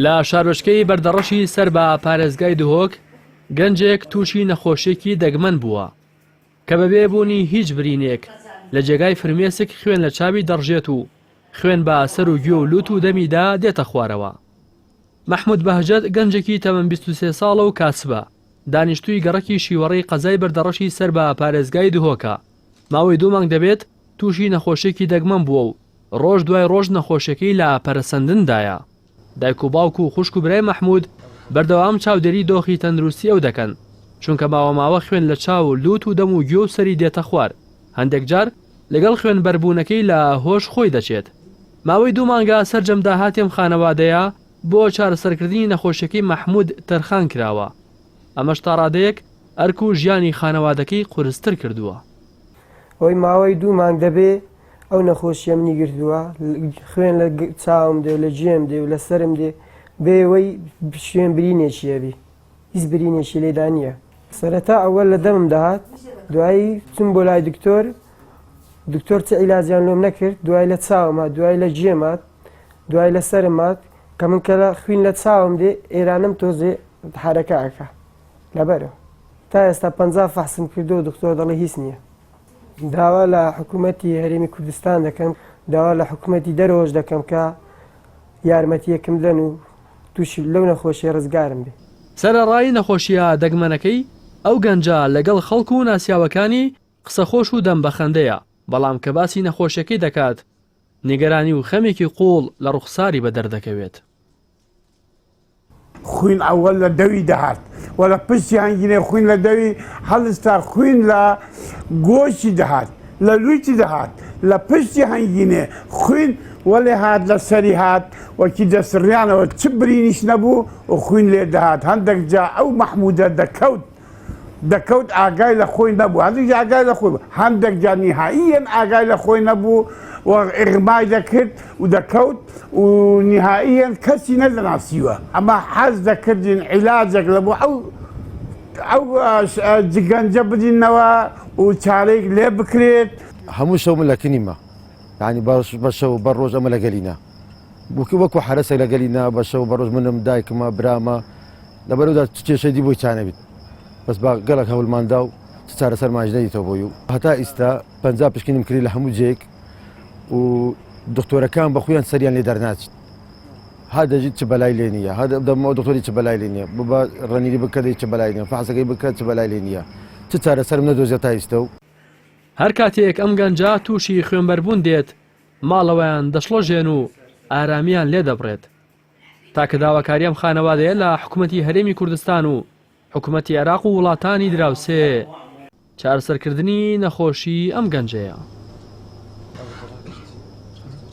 لە شارۆچکەی بەردەڕەشی سەر بە پارێزگای دهۆک گەنجێک تووشی نەخۆشیێکی دەگمەن بووە کە بەبێ بوونی هیچ برینێک لە جێگای فرمێسک خوێن لە چاوی دەڕژێت و خوێن بە سەر و گوێ و لوت و دەمیدا دێتە خوارەوە. محمود بەهجەت گەنجێکی تەمەن 23 ساڵە و کاسبە، دانیشتووی گەڕەکی شیوەڕەی قەزای بەردەڕەشی سەر بە پارێزگای دهۆکە. ماوەی 2 مانگ دەبێت تووشی نەخۆشیێکی دەگمەن بووە و ڕۆژ دوای ڕۆژ نەخۆشیەکەی لە پەرسەندندایە. دایک و باوک و خوشک و برای محمود بەردەوام چاودێری دۆخی تەندروستی ئەو دەکەن، چونکە ماوە خوێن لە چاو لوت و دەم و گوێ و سەری دێتە خوار، هەندێک جار لەگەڵ خوێن بەربوونەکەی لە هۆش خۆی دەچێت. ماوەی 2 مانگە سەرجەم داهاتێم خانەوادەیە بۆ چارەسەرکردنی نەخۆشیەکەی محمود تەرخان کراوە. ئەمەش تا ڕادەیەک ئەرک و ژیانی خانەوادەکەی قورستر کردووە. ئەوی ماوەی 2 مانگ دەبێ ئەو نەخۆشیە منی گرتووە، خوێن لە چاوم دێ و لە گوێم دێ و لە سەرم دێ، بێوەی شوێن برینێکیە بێ، هیچ برینێکی لێدا نییە. سەرەتا ئەوەل لە دەمم دەهات، دوایی چوم بۆ لای دکتۆر چ عیلاجیان لۆم نەکرد، دوای لە چاوم هات، دوای لە گوێم هات، دوای لە سەرم هات کە من کە لە خوێن لە چاوم دێ ئێرانم تۆزێ حرەکەکە لەبەرەوە. تا ئێستا 50 فەحسم کردو و دکتۆر دەڵێ هیچ نییە. داوا لە حکوومەتی هەرێمی کوردستان دەکەم، داوا لە حکوومەتی دەرەوەش دەکەم کە یارمەتیەکم بدەن و تووشی لەو نەخۆشیە ڕزگارم بێ. سەرەڕای نەخۆشیە دەگمەنەکەی ئەو گەنجە لەگەڵ خەڵکو و ناسیاوەکانی قسەخۆش و دەم بەخەندەیە، بەڵام کە باسی نەخۆشیەکەی دەکات نیگەرانی و خەمێکی قوڵ لە ڕوخساری بە دەردەکەوێت. خوین ئەوەل لە دەوی دەهات و لە پشتی هەنگینێ خوین لە دەوی هەڵستا خوین لە گۆشی دەهات، لە لویتی دەهات، لە پشتی هەنگینێ خوین وەلێ هات لە سەری هات وەکی دەسڕیانەوە چ برینیش نەبوو و خوین لێ دەهات. هەندێک جا ئەو مەحمودە دەکەوت ئاگای لە خۆی نەبوو، هەندێک جا ئاگای لە خۆی بوو، هەندێک جا نیهائیەن ئاگای لە خۆی نەبوو و ئیغمای دەکرد و دەکەوت و نیهائیەن کەسی نەدەناسیوە. ئەمە حەز دەکردین عیلاجێک لە بۆ ئەو جگەنجە بدینەوە و چارەیەک لێ بکرێت. هەموو شەو من لەکنیمە، یعنی بەشەو بەڕۆژ ئەمە لەگەلینە وەکو حرەسە لەگەلینە، بەشەو بەڕۆژ منم دایکمە برامە لەبەرەوەدا کێشەی دی بۆی چانەبیت، بەس با گەڵک هەوڵماندا و چارەسەر ماژنەیتەوە بۆی و هەتا ئیستا 50 پشکنیم کردی لە هەموو جێک و دکتۆرەکان بە خۆیان سەریان لێ دەرناچێت. هادەجیت چ بەلای لێ نییە، هەدەمەوە دکتۆری چ بەلای لێ نییە، ببە ڕەنیری بکەدەی چ بەلای نییە، فحسەکەی بکات چ بەلای لێ نییە، چ چارەسەرم نەدۆزێت تا ئیستا. و هەر کاتێک ئەم گەنجە تووشی خوێنبەربوون دێت ماڵەوەیان دەشڵەژێن و ئارامیان لێ دەبڕێت. تاکە داواکاریەم خانەوادەیە لە حکوومەتی هەرێمی کوردستان و حکوومەتی عێراق و وڵاتانی دراوسێ چارەسەرکردنی نەخۆشی ئەم گەنجەیە.